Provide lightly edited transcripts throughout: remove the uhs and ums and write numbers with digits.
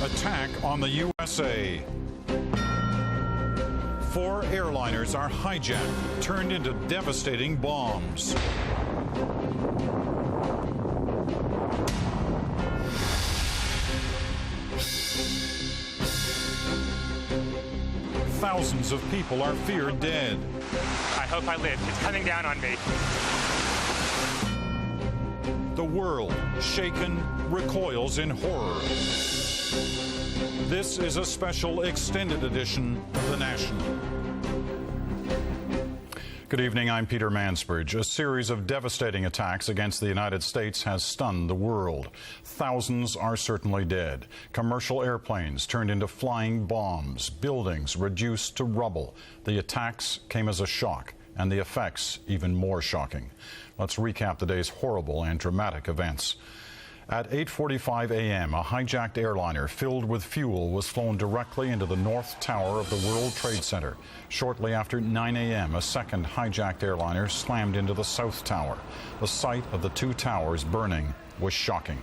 Attack on the USA. 4 airliners are hijacked, turned into devastating bombs. Thousands of people are feared dead. I hope I live. It's coming down on me. The world, shaken, recoils in horror. This is a special extended edition of The National. Good evening, I'm Peter Mansbridge. A series of devastating attacks against the United States has stunned the world. Thousands are certainly dead. Commercial airplanes turned into flying bombs, buildings reduced to rubble. The attacks came as a shock, and the effects even more shocking. Let's recap the day's horrible and dramatic events. At 8:45 a.m., a hijacked airliner filled with fuel was flown directly into the North Tower of the World Trade Center. Shortly after 9 a.m., a second hijacked airliner slammed into the South Tower. The sight of the 2 towers burning was shocking.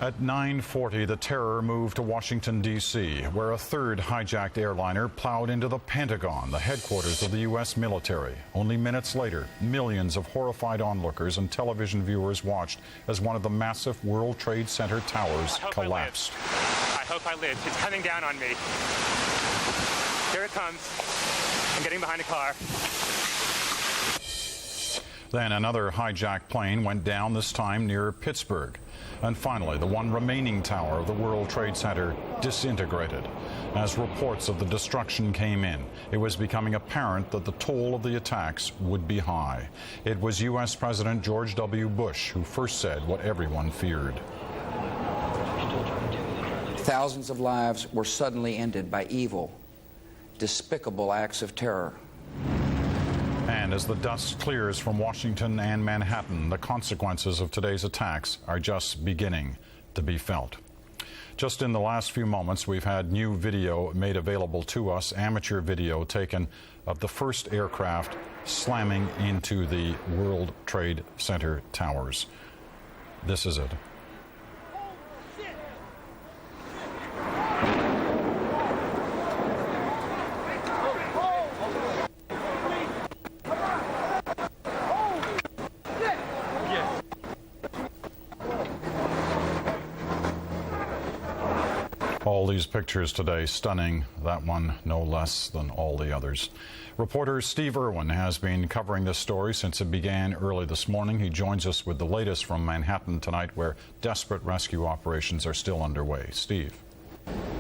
At 9:40, the terror moved to Washington, D.C., where a third hijacked airliner plowed into the Pentagon, the headquarters of the U.S. military. Only minutes later, millions of horrified onlookers and television viewers watched as one of the massive World Trade Center towers collapsed. I hope I live. It's coming down on me. Here it comes. I'm getting behind a car. Then another hijacked plane went down, this time near Pittsburgh. And finally, the one remaining tower of the World Trade Center disintegrated. As reports of the destruction came in, it was becoming apparent that the toll of the attacks would be high. It was U.S. President George W. Bush who first said what everyone feared. Thousands of lives were suddenly ended by evil, despicable acts of terror. And as the dust clears from Washington and Manhattan, the consequences of today's attacks are just beginning to be felt. Just in the last few moments, we've had new video made available to us, amateur video taken of the first aircraft slamming into the World Trade Center towers. This is it. All these pictures today stunning, that one no less than all the others. Reporter Steve Irwin has been covering this story since it began early this morning. He joins us with the latest from Manhattan tonight, where desperate rescue operations are still underway. Steve.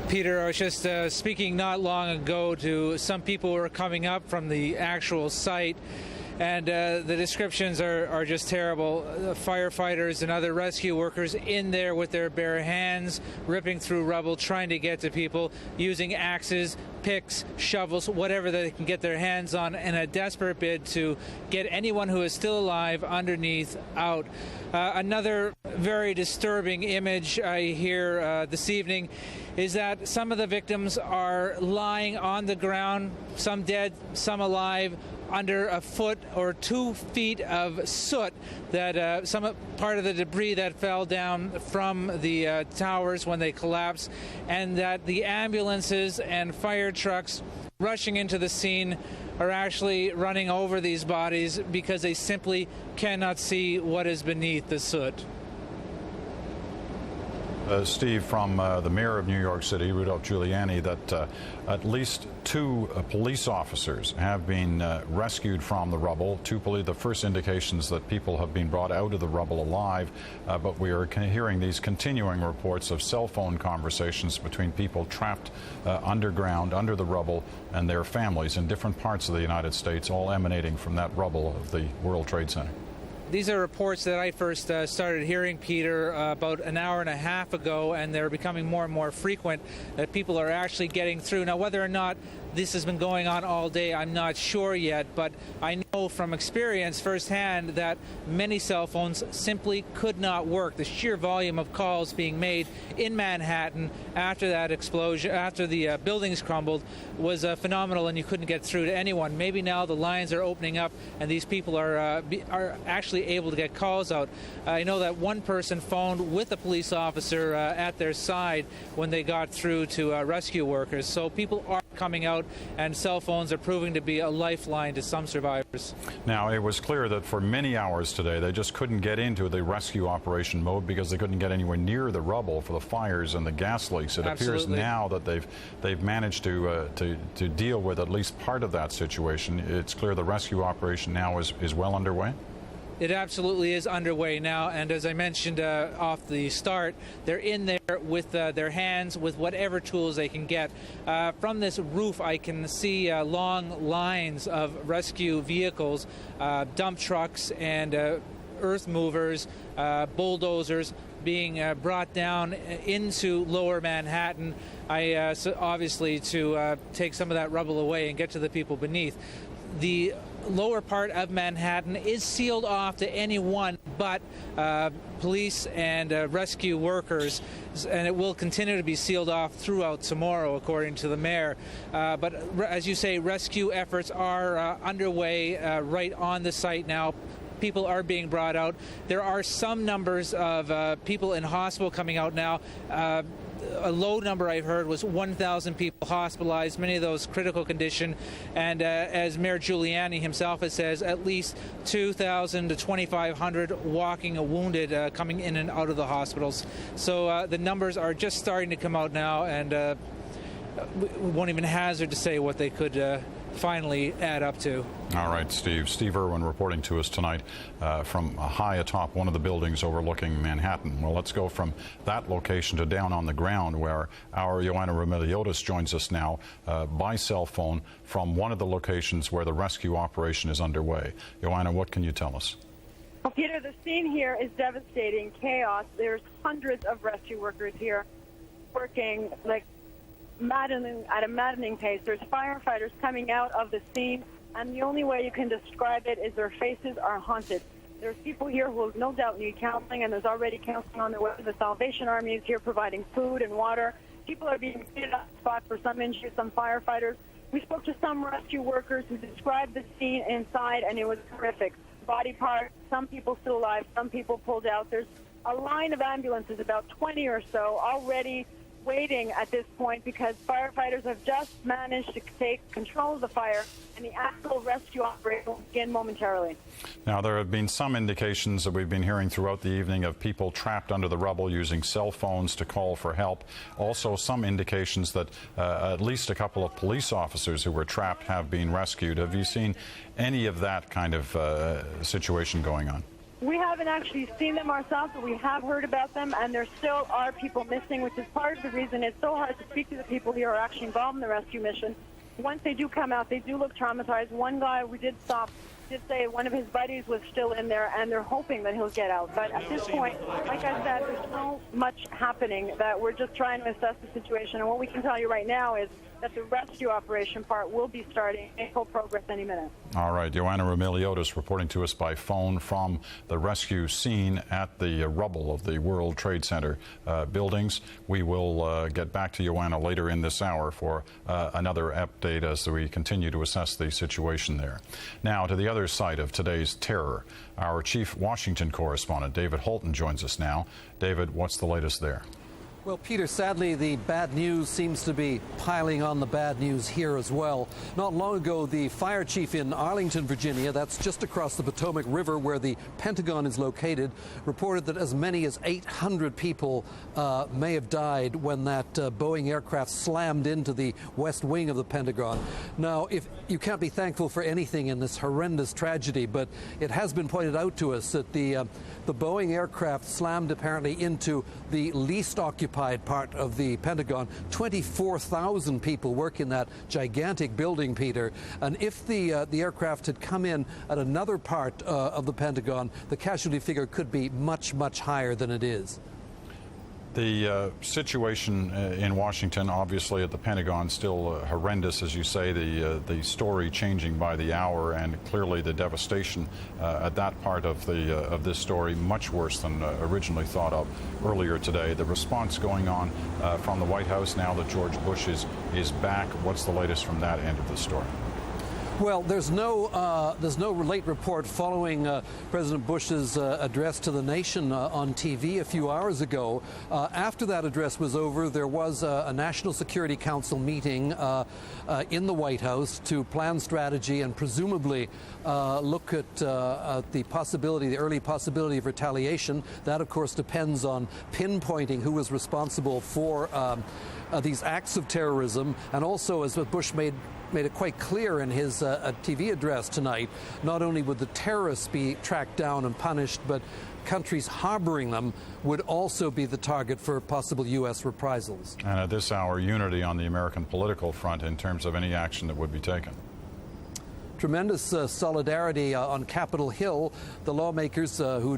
Peter, I was just speaking not long ago to some people who are coming up from the actual site, and the descriptions are just terrible. Firefighters and other rescue workers in there with their bare hands, ripping through rubble, trying to get to people, using axes, picks, shovels, whatever they can get their hands on, in a desperate bid to get anyone who is still alive underneath out. Another very disturbing image I hear this evening is that some of the victims are lying on the ground, some dead, some alive, under a foot or 2 feet of soot, that some part of the debris that fell down from the towers when they collapsed, and that the ambulances and fire trucks rushing into the scene are actually running over these bodies because they simply cannot see what is beneath the soot. Steve, from the mayor of New York City, Rudolph Giuliani, that at least 2 police officers have been rescued from the rubble. The first indications that people have been brought out of the rubble alive, but we are hearing these continuing reports of cell phone conversations between people trapped underground, under the rubble, and their families in different parts of the United States, all emanating from that rubble of the World Trade Center. These are reports that I first started hearing, Peter, about an hour and a half ago, and they're becoming more and more frequent, that people are actually getting through. Now, whether or not this has been going on all day, I'm not sure yet, but I know from experience firsthand that many cell phones simply could not work. The sheer volume of calls being made in Manhattan after that explosion, after the buildings crumbled, was phenomenal, and you couldn't get through to anyone. Maybe now the lines are opening up and these people are actually able to get calls out. I know that one person phoned with a police officer at their side when they got through to rescue workers. So people are coming out, and cell phones are proving to be a lifeline to some survivors. Now, it was clear that for many hours today they just couldn't get into the rescue operation mode because they couldn't get anywhere near the rubble for the fires and the gas leaks. It appears now that they've managed to deal with at least part of that situation. It's clear the rescue operation now is well underway. It absolutely is underway now, and as I mentioned off the start, they're in there with their hands, with whatever tools they can get. From this roof, I can see long lines of rescue vehicles, dump trucks and earth movers, bulldozers being brought down into lower Manhattan, obviously to take some of that rubble away and get to the people beneath. The lower part of Manhattan is sealed off to anyone but police and rescue workers, and it will continue to be sealed off throughout tomorrow, according to the mayor. But as you say, rescue efforts are underway right on the site now. People are being brought out. There are some numbers of people in hospital coming out now. A low number I've heard was 1,000 people hospitalized, many of those critical condition, and as Mayor Giuliani himself has says, at least 2,000 to 2,500 walking wounded coming in and out of the hospitals. So the numbers are just starting to come out now, and we won't even hazard to say what they could finally add up to. All right, Steve. Steve Irwin reporting to us tonight from high atop one of the buildings overlooking Manhattan. Well, let's go from that location to down on the ground, where our Joanna Remiliotis joins us now by cell phone from one of the locations where the rescue operation is underway. Joanna, what can you tell us? Well, Peter, the scene here is devastating, chaos. There's hundreds of rescue workers here working like at a maddening pace. There's firefighters coming out of the scene, and the only way you can describe it is their faces are haunted. There's people here who no doubt need counseling, and there's already counseling on the way. The Salvation Army is here providing food and water. People are being treated on the spot for some injuries, some firefighters. We spoke to some rescue workers who described the scene inside, and it was horrific. Body parts, some people still alive, some people pulled out. There's a line of ambulances, about 20 or so, already waiting at this point because firefighters have just managed to take control of the fire, and the actual rescue operation will begin momentarily. Now, there have been some indications that we've been hearing throughout the evening of people trapped under the rubble using cell phones to call for help. Also, some indications that at least a couple of police officers who were trapped have been rescued. Have you seen any of that kind of situation going on? We haven't actually seen them ourselves, but we have heard about them, and there still are people missing, which is part of the reason it's so hard to speak to the people who are actually involved in the rescue mission. Once they do come out, they do look traumatized. One guy we did stop did say one of his buddies was still in there, and they're hoping that he'll get out. But at this point, like I said, there's so much happening that we're just trying to assess the situation. And what we can tell you right now is that the rescue operation part will be starting in full progress any minute. All right, Joanna Remiliotis reporting to us by phone from the rescue scene at the rubble of the World Trade Center buildings. We will get back to Joanna later in this hour for another update as we continue to assess the situation there. Now, to the other side of today's terror, our chief Washington correspondent, David Holton, joins us now. David, what's the latest there? Well, Peter, sadly, the bad news seems to be piling on the bad news here as well. Not long ago, the fire chief in Arlington, Virginia, that's just across the Potomac River where the Pentagon is located, reported that as many as 800 people may have died when that Boeing aircraft slammed into the west wing of the Pentagon. Now, if you can't be thankful for anything in this horrendous tragedy, but it has been pointed out to us that the Boeing aircraft slammed apparently into the least occupied part of the Pentagon. 24,000 people work in that gigantic building, Peter. And if the aircraft had come in at another part of the Pentagon, the casualty figure could be much, much higher than it is. The situation in Washington, obviously at the Pentagon, still horrendous, as you say, the story changing by the hour, and clearly the devastation at that part of this story much worse than originally thought of earlier today. The response going on from the White House now that George Bush is back. What's the latest from that end of the story? Well, there's no late report following President Bush's address to the nation on TV a few hours ago. After that address was over, there was a National Security Council meeting in the White House to plan strategy and presumably look at the early possibility of retaliation. That, of course, depends on pinpointing who was responsible for these acts of terrorism, and also, as Bush made it quite clear in his TV address tonight, not only would the terrorists be tracked down and punished, but countries harboring them would also be the target for possible U.S. reprisals. And at this hour, unity on the American political front in terms of any action that would be taken. Tremendous solidarity on Capitol Hill. The lawmakers who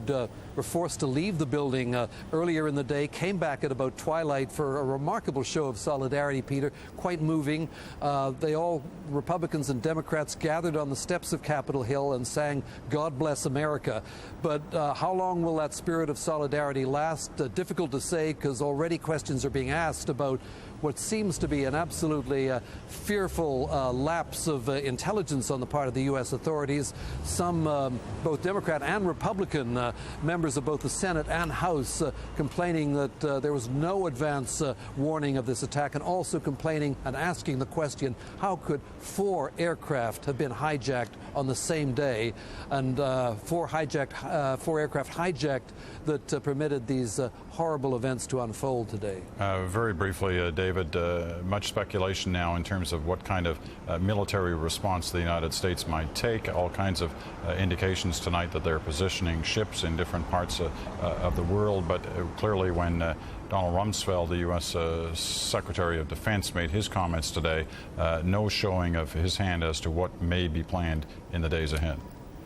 were forced to leave the building earlier in the day came back at about twilight for a remarkable show of solidarity, Peter, quite moving. They all, Republicans and Democrats, gathered on the steps of Capitol Hill and sang "God Bless America." But how long will that spirit of solidarity last? Difficult to say, because already questions are being asked about what seems to be an absolutely fearful lapse of intelligence on the part of the U.S. authorities. Some, both Democrat and Republican members of both the Senate and House complaining that there was no advance warning of this attack, and also complaining and asking the question, how could 4 aircraft have been hijacked on the same day, and 4 aircraft hijacked that permitted these horrible events to unfold today. Very briefly, David, much speculation now in terms of what kind of military response the United States might take. All kinds of indications tonight that they're positioning ships in different parts of the world, but clearly when Donald Rumsfeld, the U.S. Secretary of Defense, made his comments today, no showing of his hand as to what may be planned in the days ahead.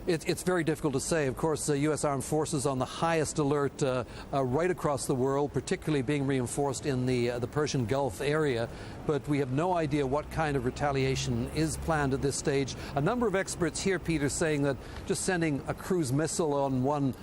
It's very difficult to say. Of course, the U.S. Armed Forces on the highest alert right across the world, particularly being reinforced in the Persian Gulf area. But we have no idea what kind of retaliation is planned at this stage. A number of experts here, Peter, saying that just sending a cruise missile on one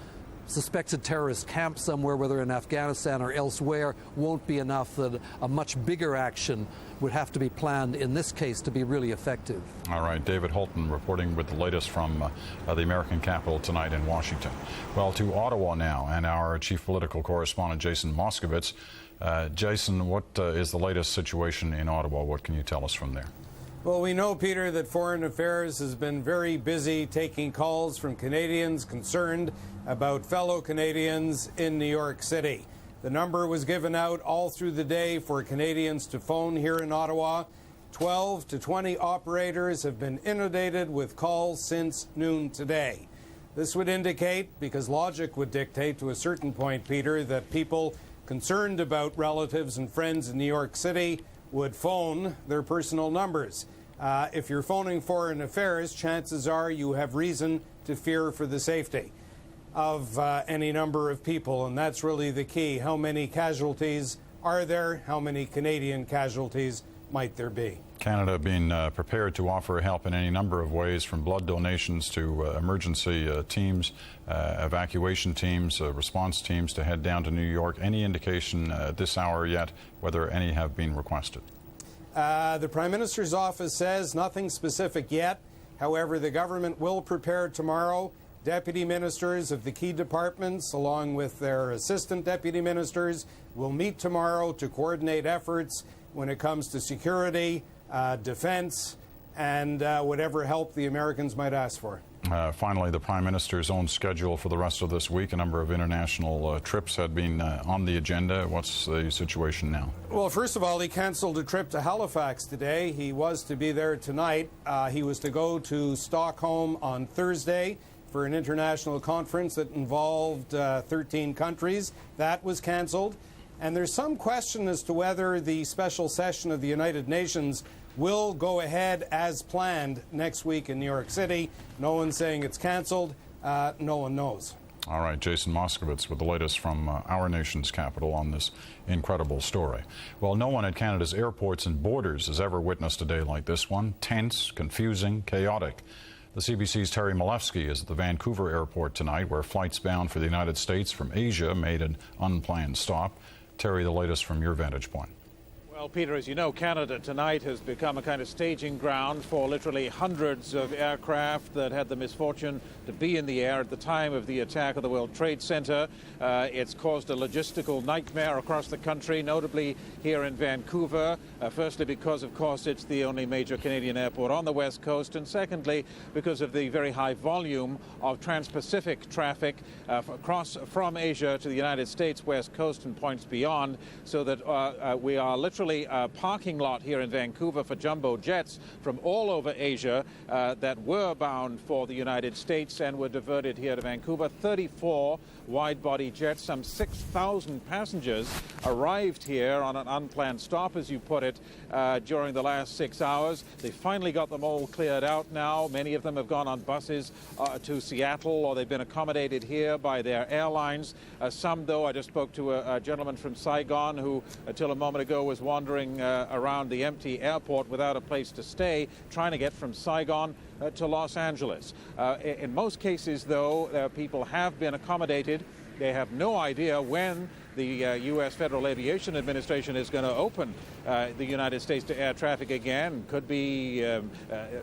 suspected terrorist camp somewhere, whether in Afghanistan or elsewhere, won't be enough, that a much bigger action would have to be planned in this case to be really effective. All right, David Holton reporting with the latest from the American capital tonight in Washington. Well, to Ottawa now, and our chief political correspondent, Jason Moskowitz. Jason, what is the latest situation in Ottawa? What can you tell us from there? Well, we know, Peter, that Foreign Affairs has been very busy taking calls from Canadians concerned about fellow Canadians in New York City. The number was given out all through the day for Canadians to phone here in Ottawa. 12 to 20 operators have been inundated with calls since noon today. This would indicate, because logic would dictate to a certain point, Peter, that people concerned about relatives and friends in New York City would phone their personal numbers. If you're phoning Foreign Affairs, chances are you have reason to fear for the safety of any number of people, and that's really the key. How many casualties are there? How many Canadian casualties might there be? Canada being prepared to offer help in any number of ways, from blood donations to emergency teams, evacuation teams, response teams to head down to New York. Any indication at this hour yet whether any have been requested? The Prime Minister's office says nothing specific yet. However, the government will prepare tomorrow. Deputy ministers of the key departments, along with their assistant deputy ministers, will meet tomorrow to coordinate efforts when it comes to security, defense, and whatever help the Americans might ask for. Finally, the Prime Minister's own schedule for the rest of this week. A number of international trips had been on the agenda. What's the situation now? Well, first of all, he canceled a trip to Halifax today. He was to be there tonight. He was to go to Stockholm on Thursday for an international conference that involved 13 countries. That was canceled. And there's some question as to whether the special session of the United Nations will go ahead as planned next week in New York City. No one's saying it's canceled. No one knows. All right, Jason Moskowitz with the latest from our nation's capital on this incredible story. Well, no one at Canada's airports and borders has ever witnessed a day like this one. Tense, confusing, chaotic. The CBC's Terry Malefsky is at the Vancouver airport tonight, where flights bound for the United States from Asia made an unplanned stop. Terry, the latest from your vantage point. Well, Peter, as you know, Canada tonight has become a kind of staging ground for literally hundreds of aircraft that had the misfortune to be in the air at the time of the attack of the World Trade Center. It's caused a logistical nightmare across the country, notably here in Vancouver. Firstly, because, of course, it's the only major Canadian airport on the West Coast, and secondly, because of the very high volume of trans-Pacific traffic across from Asia to the United States West Coast and points beyond, so that we are literally a parking lot here in Vancouver for jumbo jets from all over Asia that were bound for the United States and were diverted here to Vancouver. 34 wide-body jets, some 6,000 passengers arrived here on an unplanned stop, as you put it, during the last 6 hours. They finally got them all cleared out now. Many of them have gone on buses to Seattle, or they've been accommodated here by their airlines. Some, though, I just spoke to a gentleman from Saigon who, until a moment ago, was wandering around the empty airport without a place to stay, trying to get from Saigon to Los Angeles. In most cases, though, people have been accommodated. They have no idea when the U.S. Federal Aviation Administration is going to open the United States to air traffic again. Could be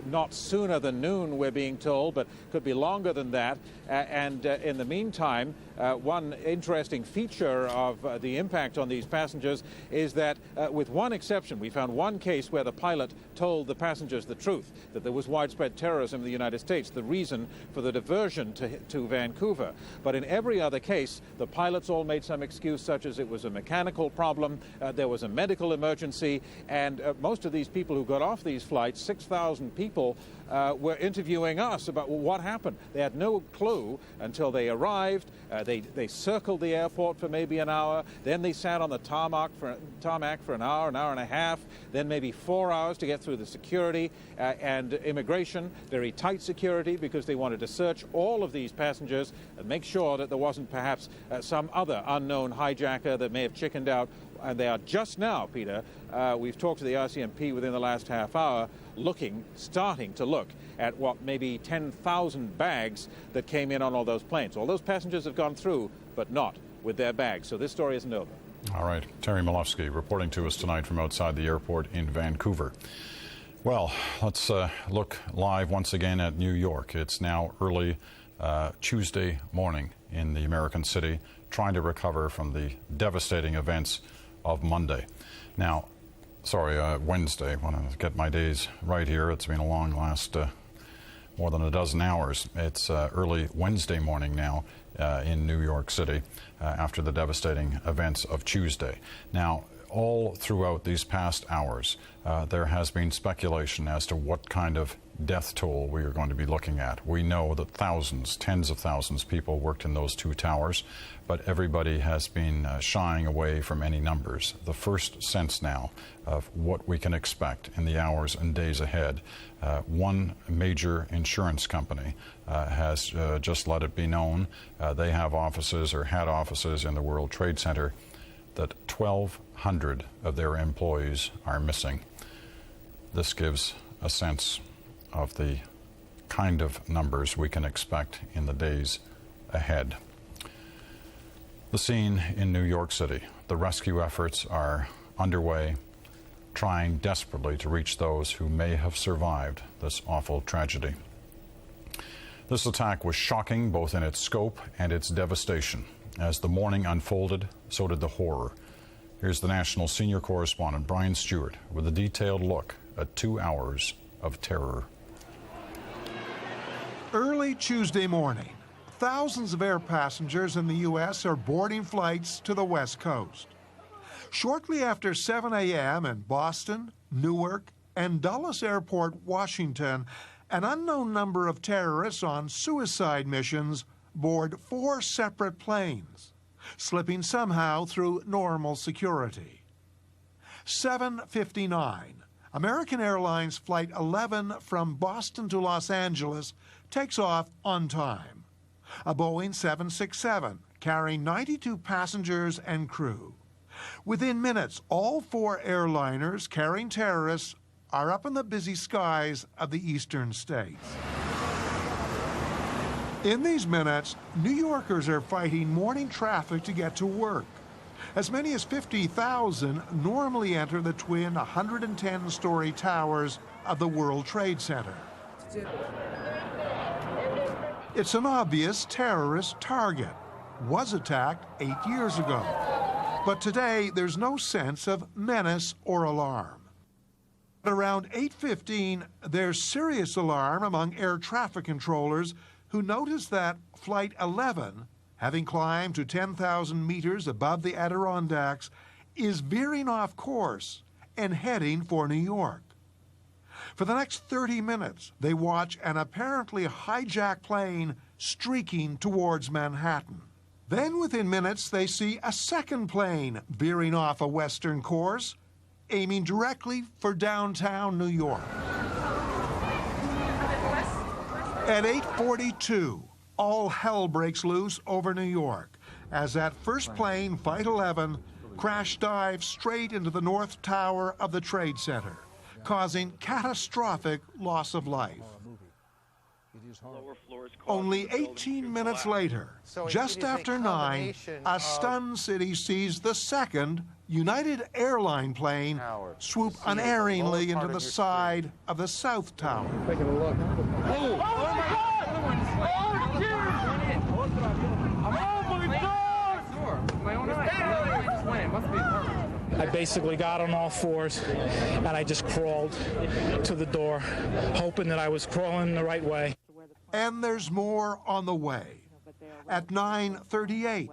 not sooner than noon, we're being told, but could be longer than that. And in the meantime, one interesting feature of the impact on these passengers is that, with one exception, we found one case where the pilot told the passengers the truth, that there was widespread terrorism in the United States, the reason for the diversion to Vancouver. But in every other case, the pilots all made some excuse, such as it was a mechanical problem, there was a medical emergency, and most of these people who got off these flights, 6,000 people, were interviewing us about what happened. They had no clue until they arrived. They circled the airport for maybe an hour, then they sat on the tarmac for an hour and a half, then maybe 4 hours to get through the security and immigration, very tight security, because they wanted to search all of these passengers and make sure that there wasn't perhaps some other unknown hijacker that may have chickened out. And they are just now, Peter, we've talked to the RCMP within the last half hour, starting to look at what maybe 10,000 bags that came in on all those planes. All those passengers have gone through, but not with their bags. So this story isn't over. All right. Terry Malefsky reporting to us tonight from outside the airport in Vancouver. Well, let's look live once again at New York. It's now early Tuesday morning in the American city, trying to recover from the devastating events of Monday. Now, Wednesday. I want to get my days right here. It's been a long last more than a dozen hours. It's early Wednesday morning now in New York City after the devastating events of Tuesday. Now, all throughout these past hours, there has been speculation as to what kind of death toll we are going to be looking at. We know that thousands, tens of thousands of people worked in those two towers, but everybody has been shying away from any numbers. The first sense now of what we can expect in the hours and days ahead. One major insurance company has just let it be known, they have offices or had offices in the World Trade Center, that 1,200 of their employees are missing. This gives a sense of the kind of numbers we can expect in the days ahead. The scene in New York City. The rescue efforts are underway, trying desperately to reach those who may have survived this awful tragedy. This attack was shocking both in its scope and its devastation. As the morning unfolded, so did the horror. Here's the National senior correspondent Brian Stewart with a detailed look at 2 hours of terror. Early Tuesday morning, thousands of air passengers in the U.S. are boarding flights to the West Coast. Shortly after 7 a.m. in Boston, Newark, and Dulles Airport, Washington, an unknown number of terrorists on suicide missions board 4 separate planes, slipping somehow through normal security. 7:59, American Airlines Flight 11 from Boston to Los Angeles takes off on time. a Boeing 767 carrying 92 passengers and crew. Within minutes, all 4 airliners carrying terrorists are up in the busy skies of the eastern states. In these minutes, New Yorkers are fighting morning traffic to get to work. As many as 50,000 normally enter the twin 110-story towers of the World Trade Center. It's an obvious terrorist target. Was attacked 8 years ago. But today, there's no sense of menace or alarm. At around 8:15, there's serious alarm among air traffic controllers who notice that Flight 11, having climbed to 10,000 meters above the Adirondacks, is veering off course and heading for New York. For the next 30 minutes, they watch an apparently hijacked plane streaking towards Manhattan. Then within minutes, they see a second plane veering off a western course, aiming directly for downtown New York. At 8:42, all hell breaks loose over New York as that first plane, Flight 11, crash dives straight into the North Tower of the Trade Center, causing catastrophic loss of life. Only 18 minutes later, just after 9, a stunned city sees the second United Airline plane swoop unerringly into the side of the South Tower. Taking a look. Oh my God! I basically got on all fours and I just crawled to the door, hoping that I was crawling the right way. And there's more on the way. At 9:38,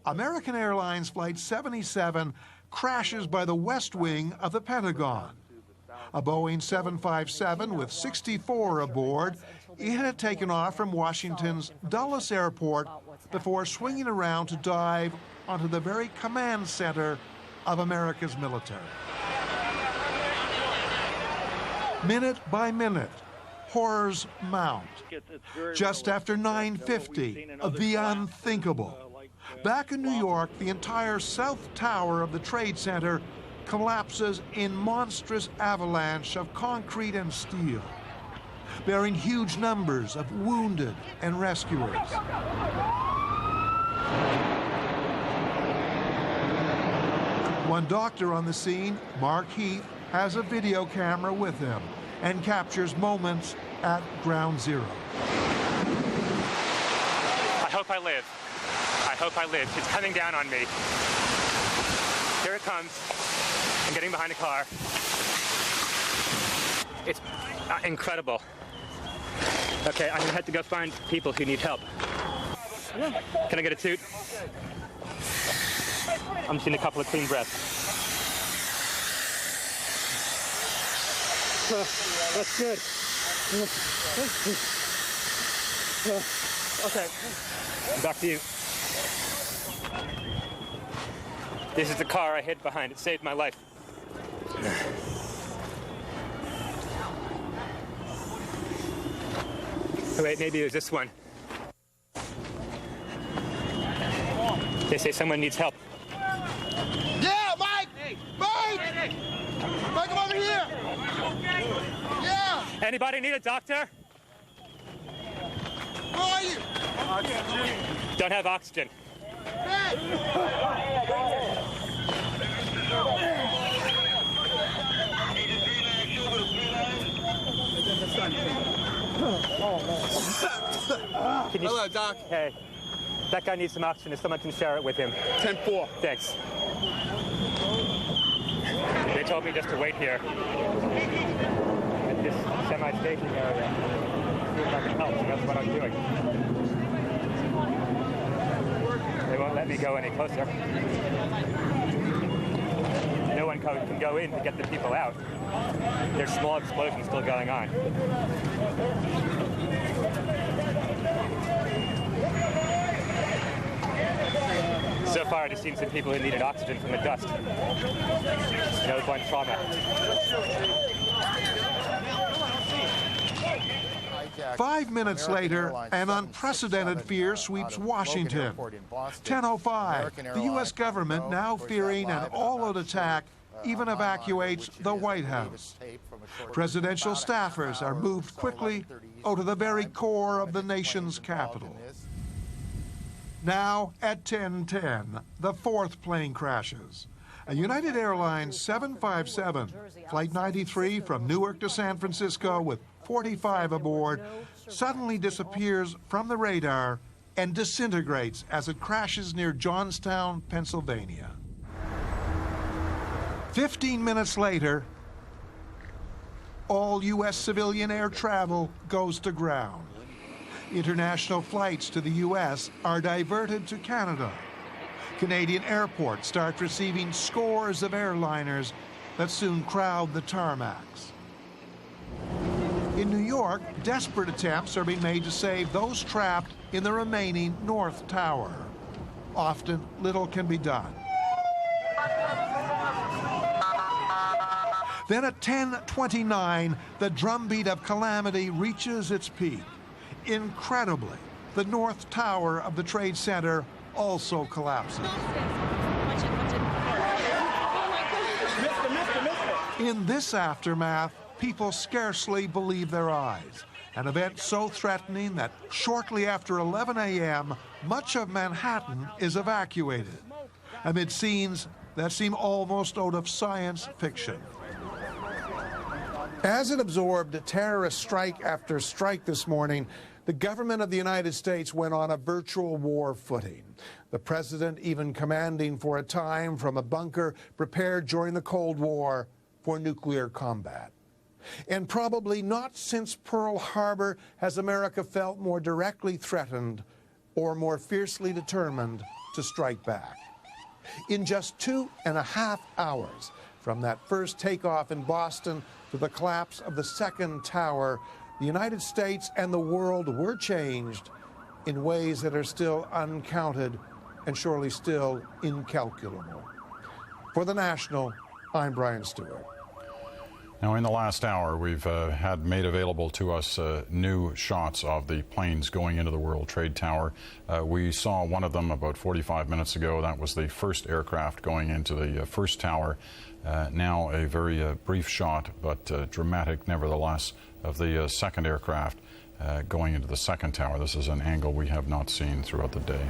American Airlines Flight 77 crashes by the west wing of the Pentagon. A Boeing 757 with 64 aboard, it had taken off from Washington's Dulles Airport before swinging around to dive onto the very command center of America's military. Minute by minute, horrors mount. Just after 9:50, the unthinkable. Back in New York, the entire South Tower of the Trade Center collapses in monstrous avalanche of concrete and steel, bearing huge numbers of wounded and rescuers. One doctor on the scene, Mark Heath, has a video camera with him and captures moments at ground zero. I hope I live. I hope I live. It's coming down on me. Here it comes. I'm getting behind a car. It's incredible. Okay, I'm gonna have to go find people who need help. Can I get a toot? I'm seeing a couple of clean breaths. That's good. Okay. Back to you. This is the car I hid behind. It saved my life. Oh, wait, maybe it was this one. They say someone needs help. Yeah, Mike! Mike! Mike, come over here! Yeah! Anybody need a doctor? Where are you? Don't have oxygen. Hello, Doc. Hey, that guy needs some oxygen if someone can share it with him. 10-4. Thanks. They told me just to wait here at this semi-staging area. See if I can help, so that's what I'm doing. They won't let me go any closer. No one can go in to get the people out. There's small explosions still going on. So far, I just seen some people who needed oxygen from the dust. No one trauma. 5 minutes later, an unprecedented fear sweeps Washington. 10:05, the U.S. government, now fearing an all-out attack, even evacuates the White House. Presidential staffers are moved quickly out of the very core of the nation's capital. Now, at 10:10, the fourth plane crashes. A United Airlines 757, Flight 93 from Newark to San Francisco with 45 aboard, suddenly disappears from the radar and disintegrates as it crashes near Johnstown, Pennsylvania. 15 minutes later, all U.S. civilian air travel goes to ground. International flights to the U.S. are diverted to Canada. Canadian airports start receiving scores of airliners that soon crowd the tarmacs. In New York, desperate attempts are being made to save those trapped in the remaining North Tower. Often, little can be done. Then at 10:29, the drumbeat of calamity reaches its peak. Incredibly, the North Tower of the Trade Center also collapses. In this aftermath, people scarcely believe their eyes. An event so threatening that shortly after 11 a.m., much of Manhattan is evacuated, amid scenes that seem almost out of science fiction. As it absorbed terrorist strike after strike this morning, the government of the United States went on a virtual war footing. The president even commanding for a time from a bunker prepared during the Cold War for nuclear combat. And probably not since Pearl Harbor has America felt more directly threatened or more fiercely determined to strike back. In just 2.5 hours, from that first takeoff in Boston to the collapse of the second tower, the United States and the world were changed in ways that are still uncounted and surely still incalculable. For The National, I'm Brian Stewart. Now, in the last hour, we've had made available to us new shots of the planes going into the World Trade Tower. We saw one of them about 45 minutes ago. That was the first aircraft going into the first tower. Now a very brief shot, but dramatic nevertheless, of the second aircraft going into the second tower. This is an angle we have not seen throughout the day.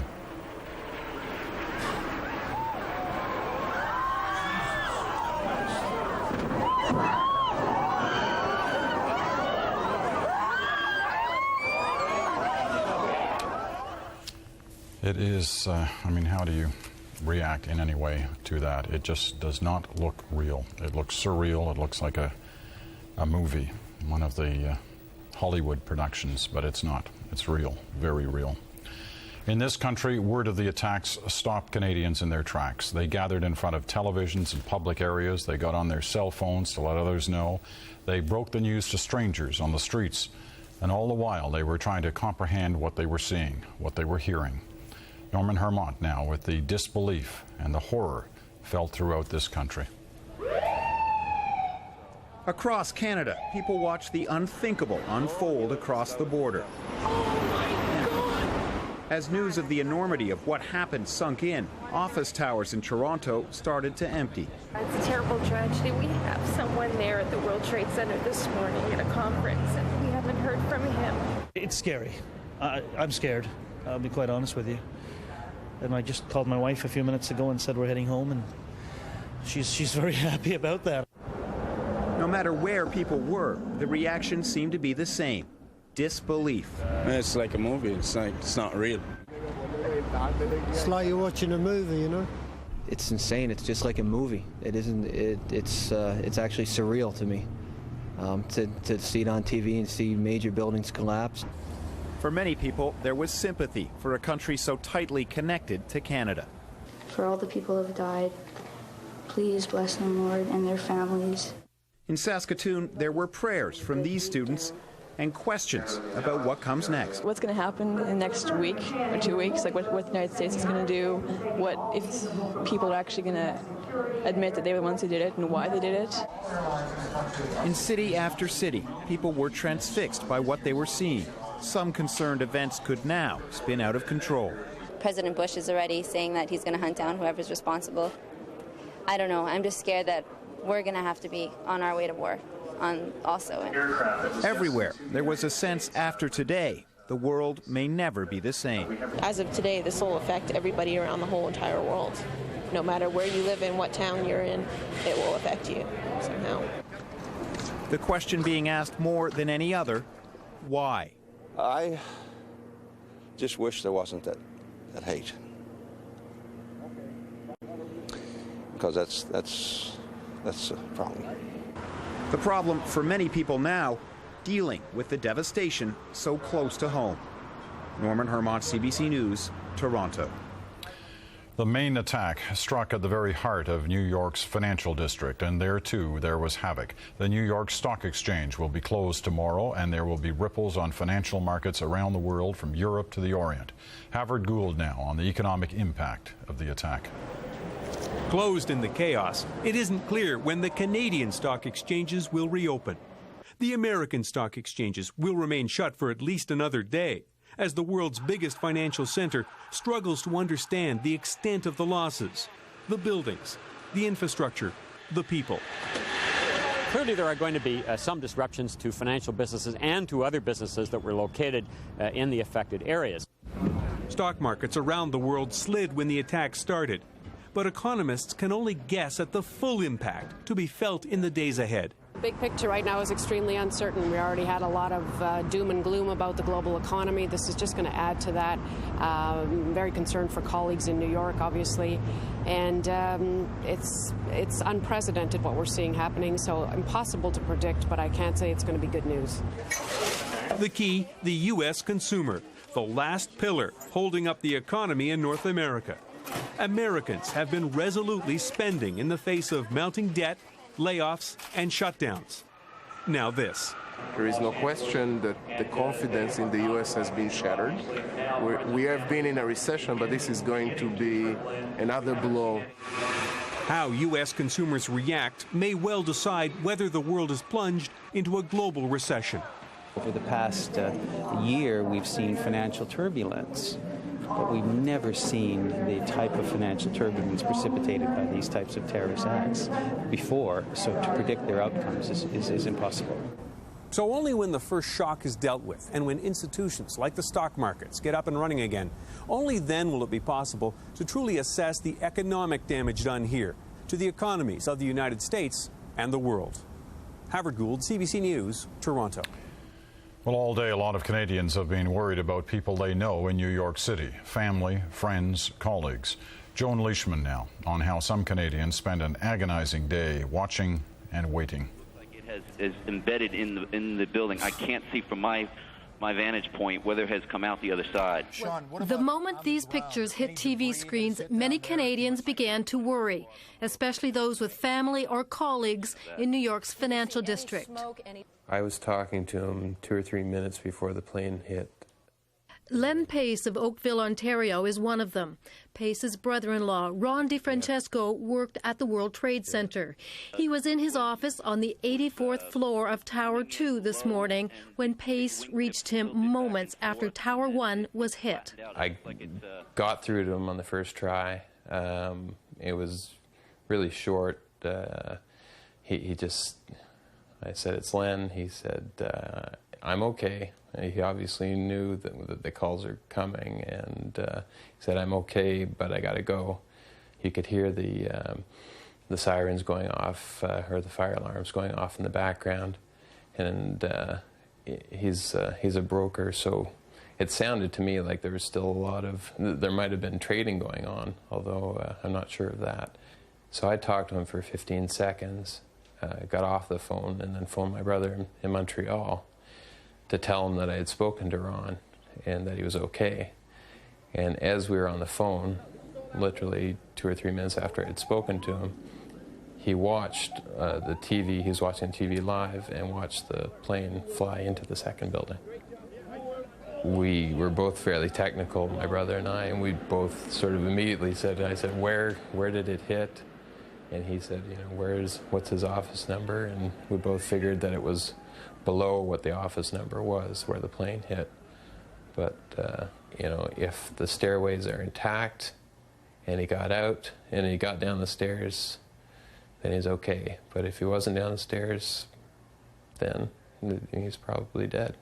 It is, I mean, how do you react in any way to that? It just does not look real. It looks surreal. It looks like a movie, one of the Hollywood productions, but it's not. It's real, very real. In this country, word of the attacks stopped Canadians in their tracks. They gathered in front of televisions in public areas. They got on their cell phones to let others know. They broke the news to strangers on the streets. And all the while, they were trying to comprehend what they were seeing, what they were hearing. Norman Hermont now with the disbelief and the horror felt throughout this country. Across Canada, people watch the unthinkable unfold across the border. As news of the enormity of what happened sunk in, office towers in Toronto started to empty. It's a terrible tragedy. We have someone there at the World Trade Center this morning at a conference, and we haven't heard from him. It's scary. I'm scared, I'll be quite honest with you. And I just called my wife a few minutes ago and said we're heading home, and she's very happy about that. No matter where people were, the reaction seemed to be the same: disbelief. It's like a movie. It's not real. It's like you're watching a movie, you know? It's insane. It's just like a movie. It isn't. It's actually surreal to me to see it on TV and see major buildings collapse. For many people, there was sympathy for a country so tightly connected to Canada. For all the people who have died, please bless them, Lord, and their families. In Saskatoon, there were prayers from these students and questions about what comes next. What's going to happen in the next week or 2 weeks? Like what the United States is going to do? What if people are actually going to admit that they were the ones who did it and why they did it? In city after city, people were transfixed by what they were seeing. Some concerned events could now spin out of control. President Bush is already saying that he's going to hunt down whoever's responsible. I don't know. I'm just scared that we're going to have to be on our way to war. Everywhere, there was a sense after today, the world may never be the same. As of today, this will affect everybody around the whole entire world. No matter where you live in, what town you're in, it will affect you somehow. The question being asked more than any other, why? I just wish there wasn't that hate. Because that's a problem. The problem for many people now, dealing with the devastation so close to home. Norman Hermont, CBC News, Toronto. The main attack struck at the very heart of New York's financial district, and there too there was havoc. The New York Stock Exchange will be closed tomorrow, and there will be ripples on financial markets around the world from Europe to the Orient. Havard Gould now on the economic impact of the attack. Closed in the chaos, it isn't clear when the Canadian stock exchanges will reopen. The American stock exchanges will remain shut for at least another day, as the world's biggest financial center struggles to understand the extent of the losses, the buildings, the infrastructure, the people. Clearly, there are going to be some disruptions to financial businesses and to other businesses that were located in the affected areas. Stock markets around the world slid when the attack started, but economists can only guess at the full impact to be felt in the days ahead. The big picture right now is extremely uncertain. We already had a lot of doom and gloom about the global economy. This is just going to add to that. I'm very concerned for colleagues in New York, obviously, and it's unprecedented what we're seeing happening, so impossible to predict, but I can't say it's going to be good news. The key, the U.S. consumer, the last pillar holding up the economy in North America. Americans have been resolutely spending in the face of mounting debt, layoffs, and shutdowns. Now this. There is no question that the confidence in the U.S. has been shattered. We have been in a recession, but this is going to be another blow. How U.S. consumers react may well decide whether the world is plunged into a global recession. Over the past year, we've seen financial turbulence. But we've never seen the type of financial turbulence precipitated by these types of terrorist acts before, so to predict their outcomes is impossible. So only when the first shock is dealt with and when institutions like the stock markets get up and running again, only then will it be possible to truly assess the economic damage done here to the economies of the United States and the world. Havard Gould, CBC News, Toronto. Well, all day, a lot of Canadians have been worried about people they know in New York City, family, friends, colleagues. Joan Leishman now on how some Canadians spend an agonizing day watching and waiting. It is embedded in the building. I can't see from my vantage point whether it has come out the other side. The moment these pictures hit TV screens, many Canadians began to worry, especially those with family or colleagues in New York's financial district. I was talking to him 2 or 3 minutes before the plane hit. Len Pace of Oakville, Ontario is one of them. Pace's brother-in-law, Ron DeFrancesco, worked at the World Trade Center. He was in his office on the 84th floor of Tower 2 this morning when Pace reached him moments after Tower 1 was hit. I got through to him on the first try. It was really short. He just, I said, "It's Len." He said, "I'm okay." He obviously knew that the calls are coming, and he said, "I'm okay, but I got to go." You could hear the sirens going off, or the fire alarms going off in the background, and he's a broker, so it sounded to me like there was still there might have been trading going on, although I'm not sure of that. So I talked to him for 15 seconds, got off the phone, and then phoned my brother in Montreal to tell him that I had spoken to Ron and that he was okay. And as we were on the phone, literally 2 or 3 minutes after I had spoken to him, he watched the TV, he was watching TV live and watched the plane fly into the second building. We were both fairly technical, my brother and I, and we both sort of immediately said, I said, where did it hit? And he said, you know, what's his office number? And we both figured that it was below what the office number was where the plane hit. But, you know, if the stairways are intact and he got out and he got down the stairs, then he's okay. But if he wasn't down the stairs, then he's probably dead.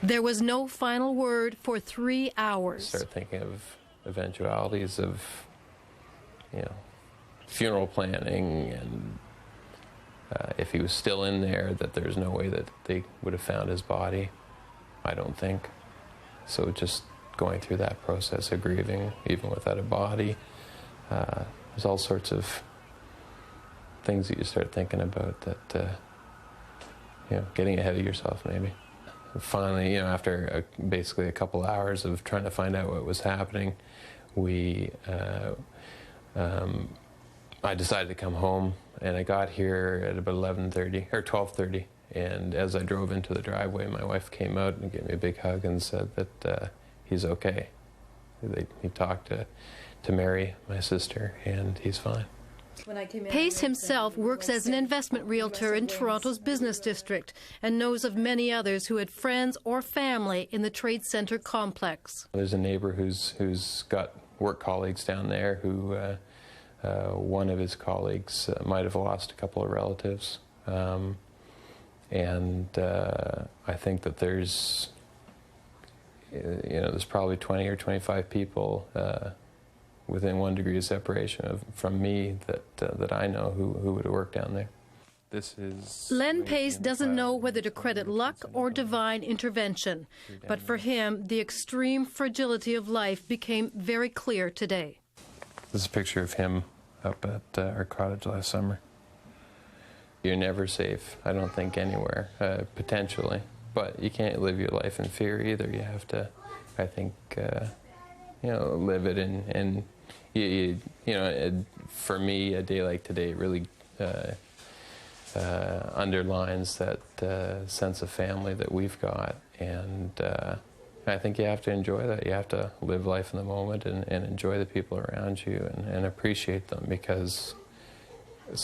There was no final word for 3 hours. Start thinking of eventualities of, you know, funeral planning, and if he was still in there, that there's no way that they would have found his body, I don't think. So just going through that process of grieving, even without a body, there's all sorts of things that you start thinking about that, you know, getting ahead of yourself maybe. Finally, you know, after basically a couple hours of trying to find out what was happening, I decided to come home, and I got here at about 11:30 or 12:30. And as I drove into the driveway, my wife came out and gave me a big hug and said that he's okay. He talked to Mary, my sister, and he's fine. Pace himself works as an investment realtor in Toronto's business district and knows of many others who had friends or family in the Trade Center complex. There's a neighbor who's got work colleagues down there who one of his colleagues might have lost a couple of relatives. And I think that there's probably 20 or 25 people within 1 degree of separation from me that I know who would have worked down there. This is Len Pace doesn't know whether to credit luck or divine intervention, but for him, the extreme fragility of life became very clear today. This is a picture of him up at our cottage last summer. You're never safe, I don't think, anywhere, potentially. But you can't live your life in fear either. You have to, I think, live it. And for me, a day like today really underlines that sense of family that we've got. And I think you have to enjoy that. You have to live life in the moment and enjoy the people around you and appreciate them, because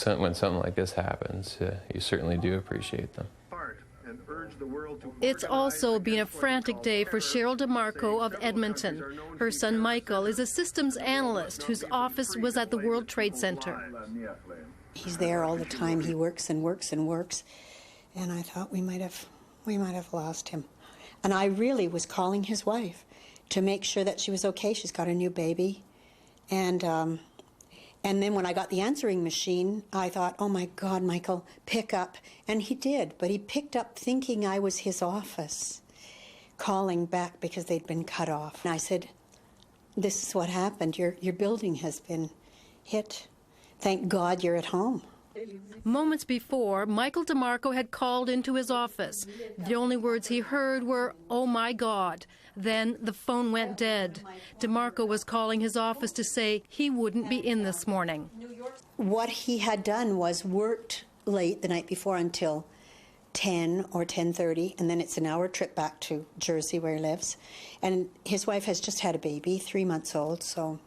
when something like this happens, you certainly do appreciate them. It's also been a frantic day for Cheryl DeMarco of Edmonton. Her son Michael is a systems analyst whose office was at the World Trade Center. He's there all the time. He works and works and works, and I thought we might have lost him. And I really was calling his wife to make sure that she was okay. She's got a new baby, and then when I got the answering machine, I thought, oh my God, Michael, pick up. And he did, but he picked up thinking I was his office, calling back because they'd been cut off. And I said, this is what happened. Your building has been hit. Thank God you're at home. Moments before, Michael DeMarco had called into his office. The only words he heard were, oh my God. Then the phone went dead. DeMarco was calling his office to say he wouldn't be in this morning. What he had done was worked late the night before until 10 or 10:30, and then it's an hour trip back to Jersey where he lives. And his wife has just had a baby, 3 months old, so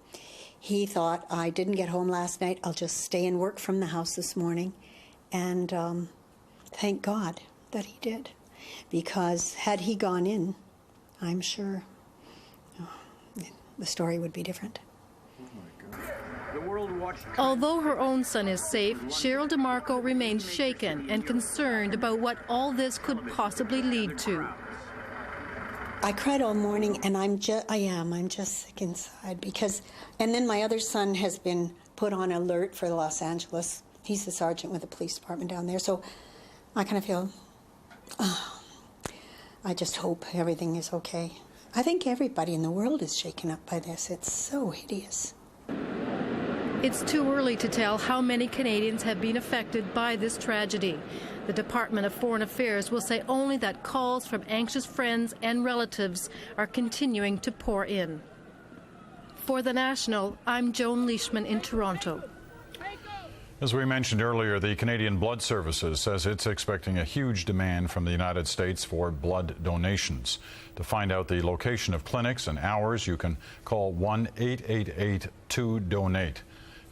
he thought, I didn't get home last night, I'll just stay and work from the house this morning. And thank God that he did, because had he gone in, I'm sure the story would be different. Although her own son is safe, Cheryl DeMarco remains shaken and concerned about what all this could possibly lead to. I cried all morning, and I'm just sick inside because, and then my other son has been put on alert for Los Angeles. He's the sergeant with the police department down there, so I kind of feel, I just hope everything is okay. I think everybody in the world is shaken up by this. It's so hideous. It's too early to tell how many Canadians have been affected by this tragedy. The Department of Foreign Affairs will say only that calls from anxious friends and relatives are continuing to pour in. For The National, I'm Joan Leishman in Toronto. As we mentioned earlier, the Canadian Blood Services says it's expecting a huge demand from the United States for blood donations. To find out the location of clinics and hours, you can call 1-888-2-DONATE.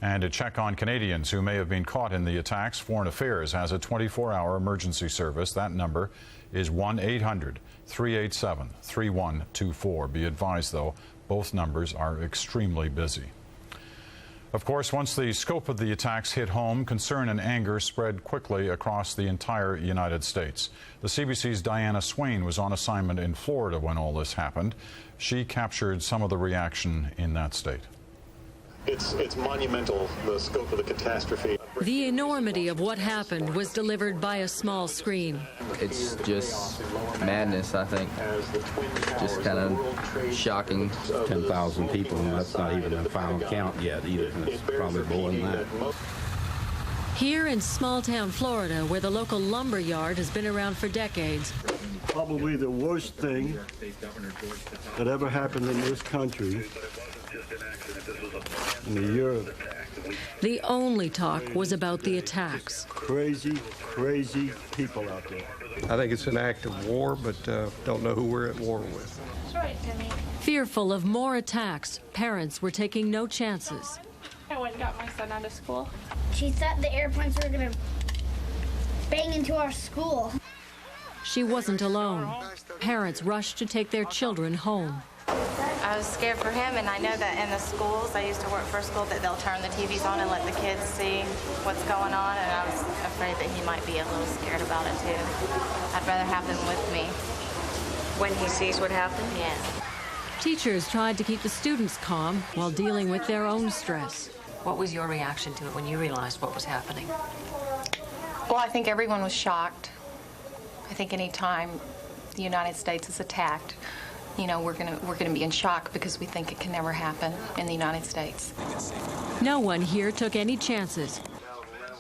And to check on Canadians who may have been caught in the attacks, Foreign Affairs has a 24-hour emergency service. That number is 1-800-387-3124. Be advised, though, both numbers are extremely busy. Of course, once the scope of the attacks hit home, concern and anger spread quickly across the entire United States. The CBC's Diana Swain was on assignment in Florida when all this happened. She captured some of the reaction in that state. It's monumental, the scope of the catastrophe. The enormity of what happened was delivered by a small screen. It's just madness, I think. Just kind of shocking. 10,000 people, and that's not even a final count yet either. It's probably more than that. Here in small-town Florida, where the local lumber yard has been around for decades. Probably the worst thing that ever happened in this country in a year. The only talk was about the attacks. Crazy, crazy people out there. I think it's an act of war, but don't know who we're at war with. Fearful of more attacks, parents were taking no chances. I went and got my son out of school. She thought the airplanes were going to bang into our school. She wasn't alone. Parents rushed to take their children home. I was scared for him, and I know that in the schools, I used to work for a school, that they'll turn the TVs on and let the kids see what's going on, and I was afraid that he might be a little scared about it too. I'd rather have them with me. When he sees what happened? Yes. Teachers tried to keep the students calm while dealing with their own stress. What was your reaction to it when you realized what was happening? Well, I think everyone was shocked. I think any time the United States is attacked, you know, we're gonna be in shock because we think it can never happen in the United States. No one here took any chances.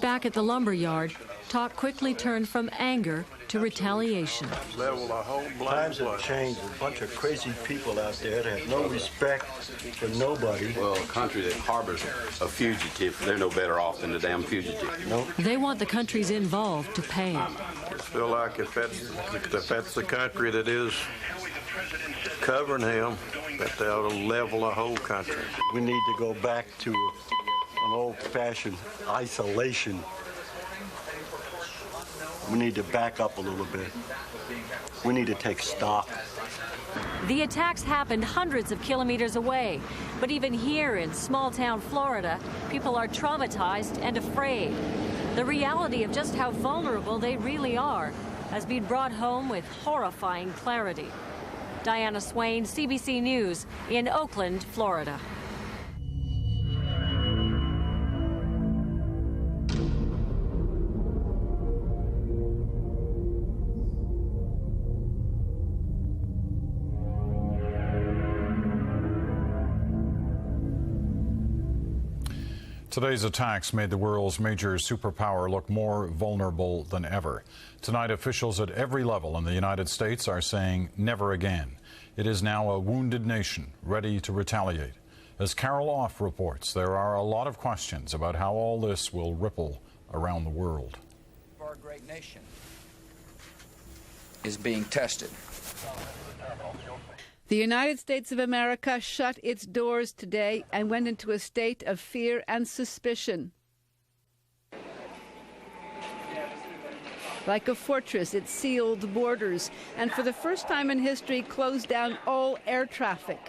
Back at the lumber yard, talk quickly turned from anger to retaliation. Times have changed. A bunch of crazy people out there that have no respect for nobody. Well, a country that harbors a fugitive, they're no better off than the damn fugitive. Nope. They want the countries involved to pay. I feel like if that's the country that is covering him, that they ought to level the whole country. We need to go back to an old-fashioned isolation. We need to back up a little bit. We need to take stock. The attacks happened hundreds of kilometers away, but even here in small-town Florida, people are traumatized and afraid. The reality of just how vulnerable they really are has been brought home with horrifying clarity. Diana Swain, CBC News, in Oakland, Florida. Today's attacks made the world's major superpower look more vulnerable than ever. Tonight, officials at every level in the United States are saying never again. It is now a wounded nation ready to retaliate. As Carol Off reports, there are a lot of questions about how all this will ripple around the world. Our great nation is being tested. The United States of America shut its doors today and went into a state of fear and suspicion. Like a fortress, it sealed borders and for the first time in history closed down all air traffic.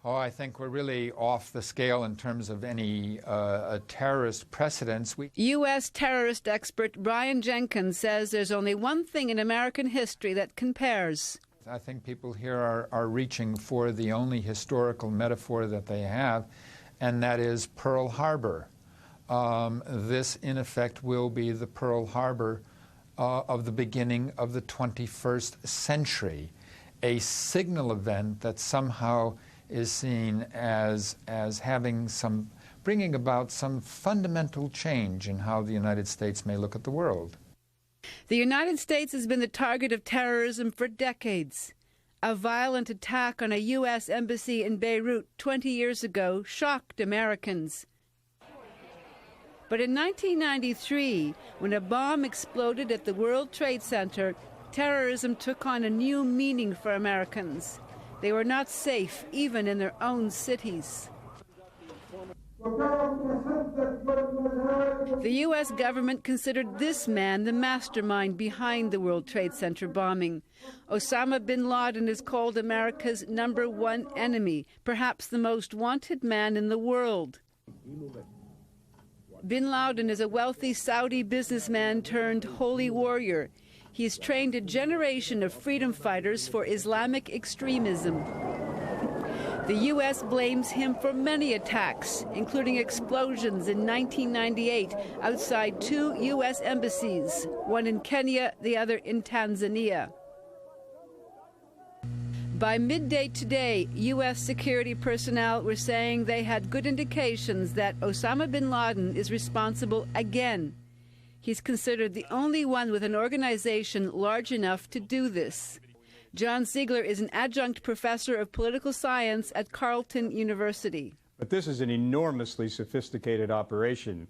Oh, I think we're really off the scale in terms of any terrorist precedents. U.S. terrorist expert Brian Jenkins says there's only one thing in American history that compares. I think people here are reaching for the only historical metaphor that they have, and that is Pearl Harbor. This, in effect, will be the Pearl Harbor of the beginning of the 21st century, a signal event that somehow is seen as bringing about some fundamental change in how the United States may look at the world. The United States has been the target of terrorism for decades. A violent attack on a U.S. embassy in Beirut 20 years ago shocked Americans. But in 1993, when a bomb exploded at the World Trade Center, terrorism took on a new meaning for Americans. They were not safe, even in their own cities. The U.S. government considered this man the mastermind behind the World Trade Center bombing. Osama bin Laden is called America's #1 enemy, perhaps the most wanted man in the world. Bin Laden is a wealthy Saudi businessman turned holy warrior. He's trained a generation of freedom fighters for Islamic extremism. The U.S. blames him for many attacks, including explosions in 1998 outside 2 U.S. embassies, one in Kenya, the other in Tanzania. By midday today, U.S. security personnel were saying they had good indications that Osama bin Laden is responsible again. He's considered the only one with an organization large enough to do this. John Ziegler is an adjunct professor of political science at Carleton University. But this is an enormously sophisticated operation,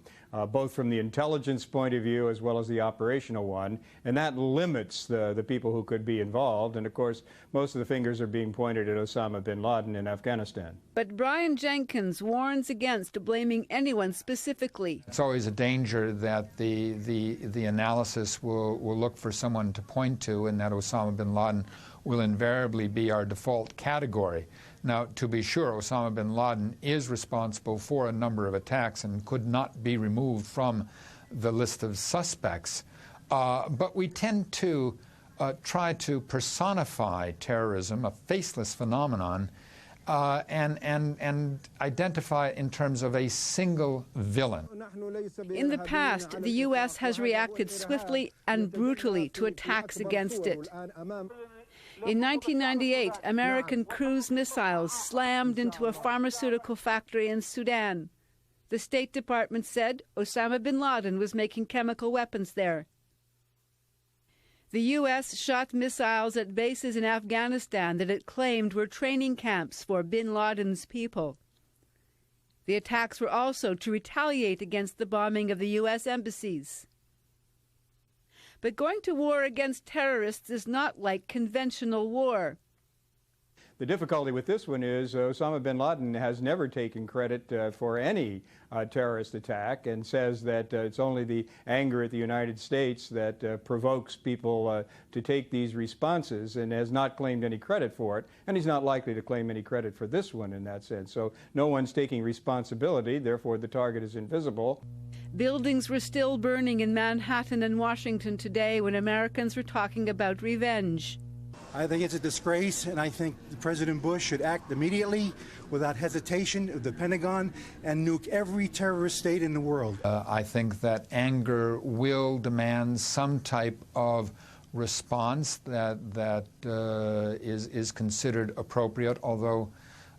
both from the intelligence point of view as well as the operational one, and that limits the people who could be involved. And of course, most of the fingers are being pointed at Osama bin Laden in Afghanistan. But Brian Jenkins warns against blaming anyone specifically. It's always a danger that the analysis will look for someone to point to, and that Osama bin Laden will invariably be our default category. Now, to be sure, Osama bin Laden is responsible for a number of attacks and could not be removed from the list of suspects. But we tend to try to personify terrorism, a faceless phenomenon, and identify it in terms of a single villain. In the past, the U.S. has reacted swiftly and brutally to attacks against it. In 1998, American cruise missiles slammed into a pharmaceutical factory in Sudan. The State Department said Osama bin Laden was making chemical weapons there. The U.S. shot missiles at bases in Afghanistan that it claimed were training camps for bin Laden's people. The attacks were also to retaliate against the bombing of the U.S. embassies. But going to war against terrorists is not like conventional war. The difficulty with this one is Osama bin Laden has never taken credit for any terrorist attack and says that it's only the anger at the United States that provokes people to take these responses, and has not claimed any credit for it, and he's not likely to claim any credit for this one in that sense. So no one's taking responsibility, therefore the target is invisible. Buildings were still burning in Manhattan and Washington today when Americans were talking about revenge. I think it's a disgrace, and I think President Bush should act immediately, without hesitation, of the Pentagon, and nuke every terrorist state in the world. I think that anger will demand some type of response that is considered appropriate, although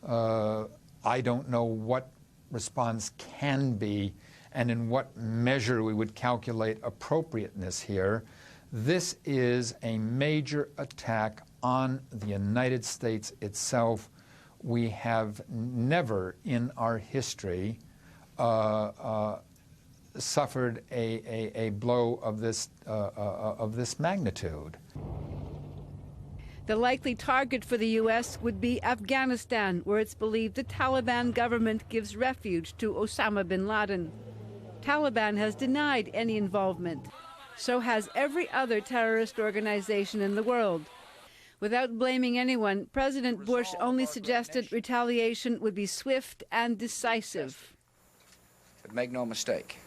I don't know what response can be and in what measure we would calculate appropriateness here. This is a major attack on the United States itself. We have never in our history suffered a blow of this magnitude. The likely target for the U.S. would be Afghanistan, where it's believed the Taliban government gives refuge to Osama bin Laden. Taliban has denied any involvement. So has every other terrorist organization in the world. Without blaming anyone, President Bush only suggested retaliation would be swift and decisive. But make no mistake,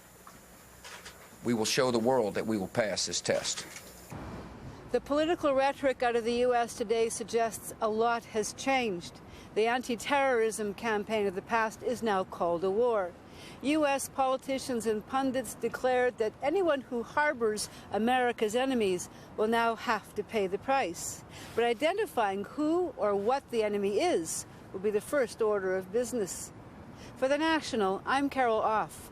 we will show the world that we will pass this test. The political rhetoric out of the U.S. today suggests a lot has changed. The anti-terrorism campaign of the past is now called a war. U.S. politicians and pundits declared that anyone who harbors America's enemies will now have to pay the price. But identifying who or what the enemy is will be the first order of business. For The National, I'm Carol Off.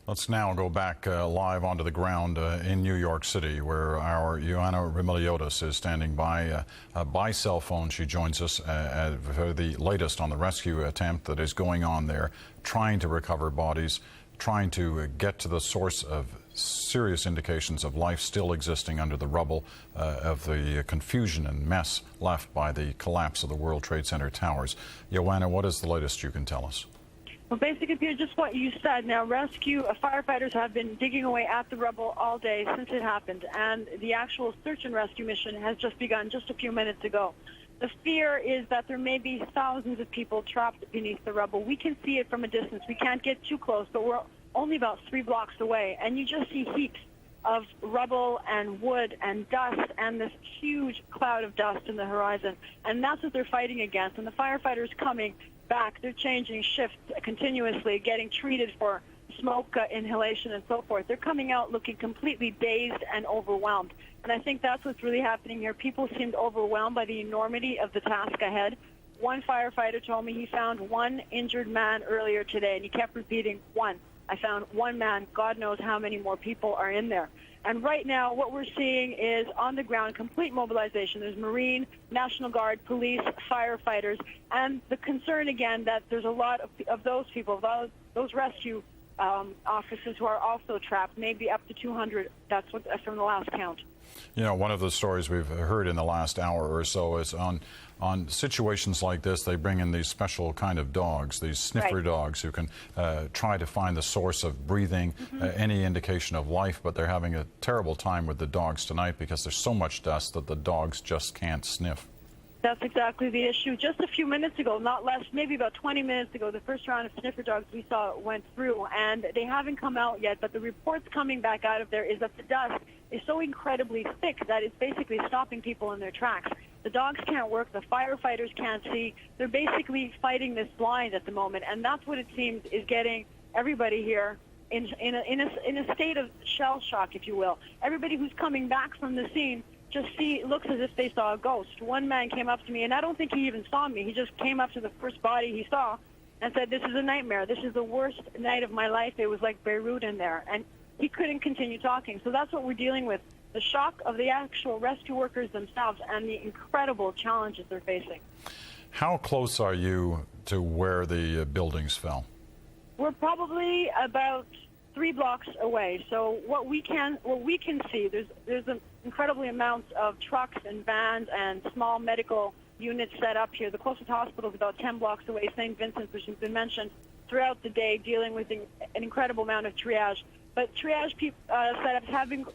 Let's now go back live onto the ground in New York City, where our Ioana Remiliotis is standing by cell phone. She joins us for the latest on the rescue attempt that is going on there, trying to recover bodies, trying to get to the source of serious indications of life still existing under the rubble of the confusion and mess left by the collapse of the World Trade Center towers. Joanna, what is the latest you can tell us? Well, basically, Peter, just what you said. Now, firefighters have been digging away at the rubble all day since it happened, and the actual search and rescue mission has just begun just a few minutes ago. The fear is that there may be thousands of people trapped beneath the rubble. We can see it from a distance. We can't get too close, but we're only about 3 blocks away, and you just see heaps of rubble and wood and dust and this huge cloud of dust in the horizon, and that's what they're fighting against. And the firefighters coming back, they're changing shifts continuously, getting treated for smoke inhalation and so forth. They're coming out looking completely dazed and overwhelmed. And I think that's what's really happening here. People seemed overwhelmed by the enormity of the task ahead. One firefighter told me he found one injured man earlier today, and he kept repeating, one. I found one man. God knows how many more people are in there. And right now, what we're seeing is on the ground, complete mobilization. There's Marine, National Guard, police, firefighters, and the concern again that there's a lot of those people, those rescue officers who are also trapped, maybe up to 200. That's what from the last count. You know, one of the stories we've heard in the last hour or so is on situations like this, they bring in these special kind of dogs, these sniffer dogs who can try to find the source of breathing, any indication of life, but they're having a terrible time with the dogs tonight because there's so much dust that the dogs just can't sniff. That's exactly the issue. Just a few minutes ago, not less, maybe about 20 minutes ago, the first round of sniffer dogs we saw went through, and they haven't come out yet, but the reports coming back out of there is that the dust is so incredibly thick that it's basically stopping people in their tracks. The dogs can't work, the firefighters can't see. They're basically fighting this blind at the moment, and that's what it seems is getting everybody here in a state of shell shock, if you will. Everybody who's coming back from the scene just looks as if they saw a ghost. One man came up to me, and I don't think he even saw me. He just came up to the first body he saw and said, "This is a nightmare. This is the worst night of my life. It was like Beirut in there." And he couldn't continue talking. So that's what we're dealing with, the shock of the actual rescue workers themselves and the incredible challenges they're facing. How close are you to where the buildings fell? We're probably about 3 blocks away. So what we can see, there's an incredibly amounts of trucks and vans and small medical units set up here. The closest hospital is about 10 blocks away, St. Vincent's, which has been mentioned throughout the day, dealing with an incredible amount of triage. But triage setups have been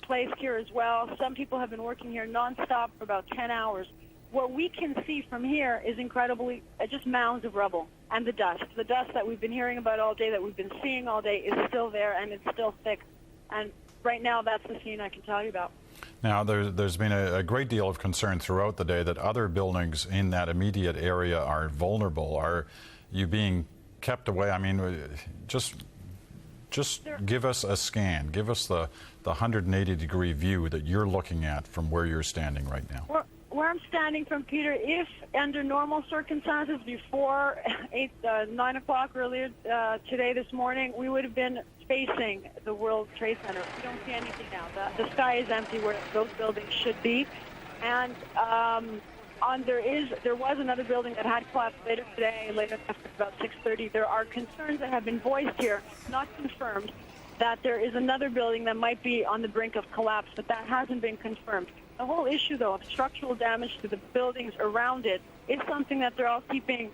placed here as well. Some people have been working here nonstop for about 10 hours. What we can see from here is incredibly just mounds of rubble and the dust. The dust that we've been hearing about all day, that we've been seeing all day, is still there, and it's still thick. And right now, that's the scene I can tell you about. Now, there's been a great deal of concern throughout the day that other buildings in that immediate area are vulnerable. Are you being kept away? I mean, just give us a scan. Give us the 180-degree view that you're looking at from where you're standing right now. Where I'm standing from, Peter, if under normal circumstances before 9 o'clock earlier today, this morning, we would have been facing the World Trade Center. We don't see anything now. The sky is empty where those buildings should be. And there was another building that had collapsed later today, later after about 6:30. There are concerns that have been voiced here, not confirmed, that there is another building that might be on the brink of collapse, but that hasn't been confirmed. The whole issue, though, of structural damage to the buildings around it is something that they're all keeping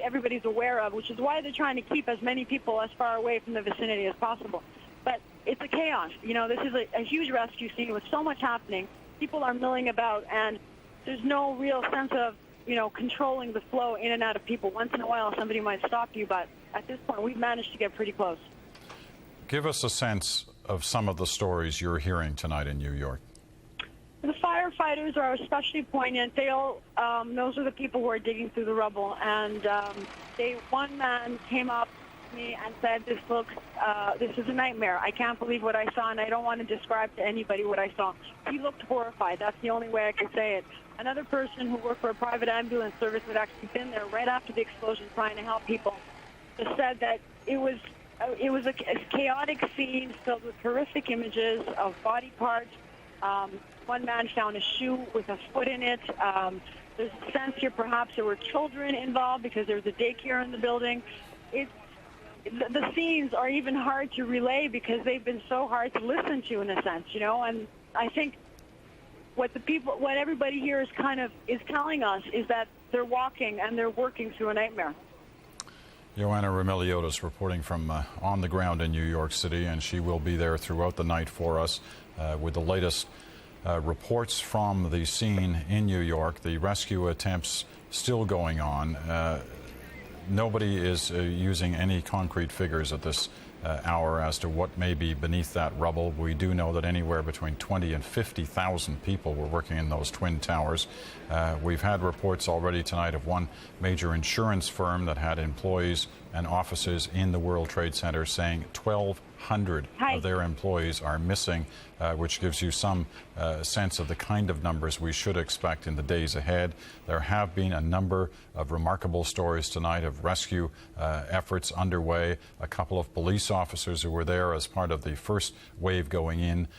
everybody's aware of, which is why they're trying to keep as many people as far away from the vicinity as possible. But it's a chaos. You know, this is a huge rescue scene with so much happening. People are milling about, and there's no real sense of, controlling the flow in and out of people. Once in a while, somebody might stop you, but at this point, we've managed to get pretty close. Give us a sense of some of the stories you're hearing tonight in New York. The firefighters are especially poignant. Those are the people who are digging through the rubble. And one man came up to me and said, this is a nightmare. I can't believe what I saw, and I don't want to describe to anybody what I saw. He looked horrified. That's the only way I can say it. Another person who worked for a private ambulance service that actually been there right after the explosion trying to help people just said that it was a chaotic scene filled with horrific images of body parts. One man found a shoe with a foot in it. There's a sense here perhaps there were children involved because there's a daycare in the building. the scenes are even hard to relay because they've been so hard to listen to in a sense, you know. And I think what everybody here is telling us is that they're walking and they're working through a nightmare. Joanna Remiliotis reporting from on the ground in New York City, and she will be there throughout the night for us with the latest reports from the scene in New York. The rescue attempts still going on. Nobody is using any concrete figures at this hour as to what may be beneath that rubble. We do know that anywhere between 20 and 50,000 people were working in those twin towers. We've had reports already tonight of one major insurance firm that had employees and offices in the World Trade Center saying 1,200 of their employees are missing, which gives you some sense of the kind of numbers we should expect in the days ahead. There have been a number of remarkable stories tonight of rescue efforts underway. A couple of police officers who were there as part of the first wave going in,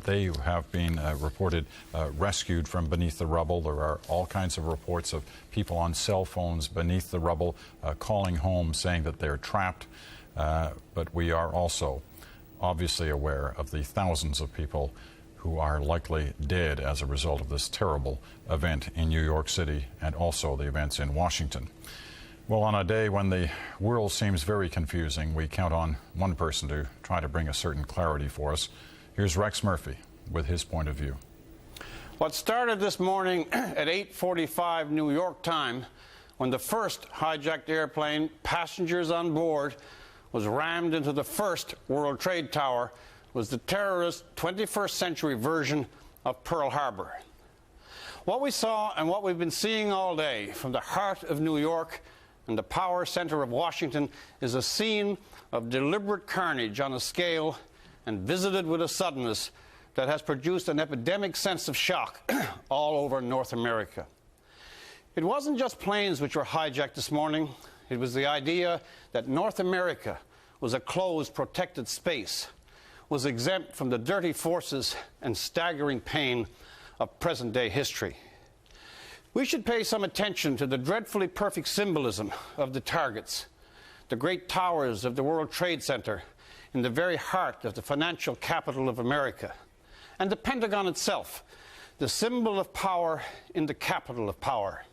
they have been reported rescued from beneath the rubble. There are all kinds of reports of people on cell phones beneath the rubble calling home saying that they're trapped. But we are also obviously aware of the thousands of people who are likely dead as a result of this terrible event in New York City and also the events in Washington. Well, on a day when the world seems very confusing, we count on one person to try to bring a certain clarity for us. Here's Rex Murphy with his point of view. What started this morning at 8:45 New York time, when the first hijacked airplane, passengers on board, was rammed into the first World Trade Tower, was the terrorist 21st century version of Pearl Harbor. What we saw and what we've been seeing all day from the heart of New York and the power center of Washington is a scene of deliberate carnage on a scale and visited with a suddenness that has produced an epidemic sense of shock all over North America. It wasn't just planes which were hijacked this morning. It was the idea that North America was a closed, protected space, was exempt from the dirty forces and staggering pain of present-day history. We should pay some attention to the dreadfully perfect symbolism of the targets, the great towers of the World Trade Center in the very heart of the financial capital of America, and the Pentagon itself, the symbol of power in the capital of power.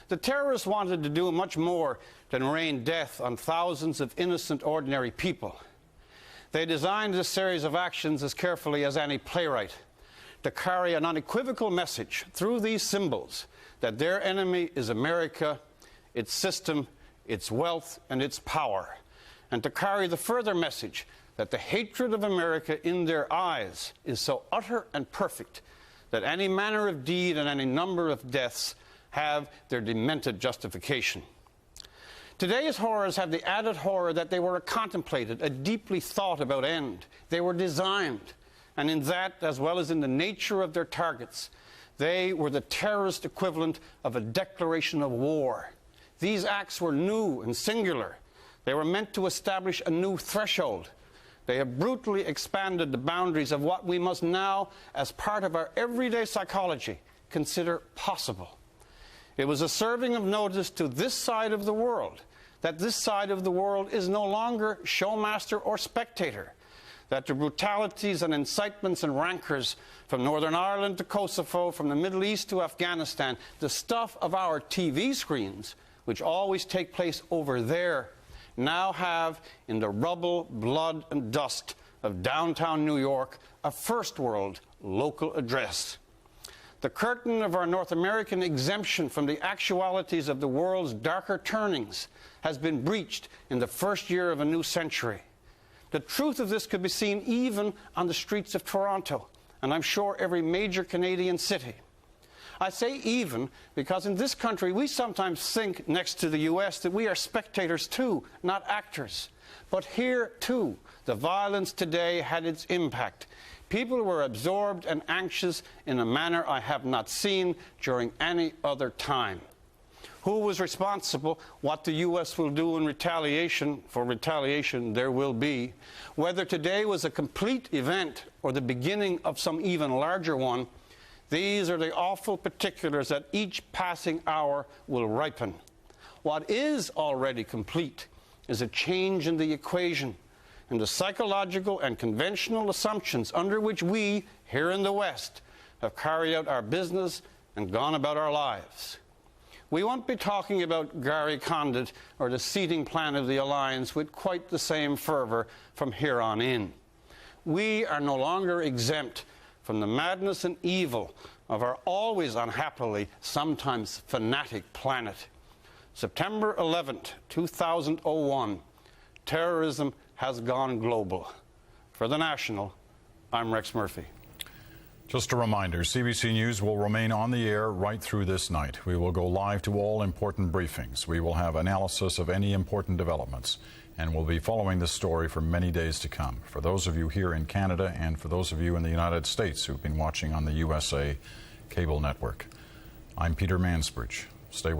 The terrorists wanted to do much more than rain death on thousands of innocent, ordinary people. They designed this series of actions as carefully as any playwright to carry an unequivocal message through these symbols that their enemy is America, its system, its wealth, and its power, and to carry the further message that the hatred of America in their eyes is so utter and perfect that any manner of deed and any number of deaths have their demented justification. Today's horrors have the added horror that they were a contemplated, a deeply thought about end. They were designed, and in that, as well as in the nature of their targets, they were the terrorist equivalent of a declaration of war. These acts were new and singular. They were meant to establish a new threshold. They have brutally expanded the boundaries of what we must now, as part of our everyday psychology, consider possible. It was a serving of notice to this side of the world that this side of the world is no longer showmaster or spectator, that the brutalities and incitements and rancors from Northern Ireland to Kosovo, from the Middle East to Afghanistan, the stuff of our TV screens, which always take place over there, now have, in the rubble, blood, and dust of downtown New York, a first world local address. The curtain of our North American exemption from the actualities of the world's darker turnings has been breached in the first year of a new century. The truth of this could be seen even on the streets of Toronto, and I'm sure every major Canadian city. I say even because in this country we sometimes think, next to the US, that we are spectators too, not actors. But here too, the violence today had its impact. People were absorbed and anxious in a manner I have not seen during any other time. Who was responsible? What the U.S. will do in retaliation? For retaliation there will be. Whether today was a complete event or the beginning of some even larger one, these are the awful particulars that each passing hour will ripen. What is already complete is a change in the equation, in the psychological and conventional assumptions under which we, here in the West, have carried out our business and gone about our lives. We won't be talking about Gary Condit or the seating plan of the alliance with quite the same fervor from here on in. We are no longer exempt from the madness and evil of our always unhappily, sometimes fanatic planet. September 11th, 2001, terrorism has gone global. For The National, I'm Rex Murphy. Just a reminder, CBC News will remain on the air right through this night. We will go live to all important briefings. We will have analysis of any important developments, and we'll be following this story for many days to come. For those of you here in Canada and for those of you in the United States who've been watching on the USA cable network, I'm Peter Mansbridge. Stay with us.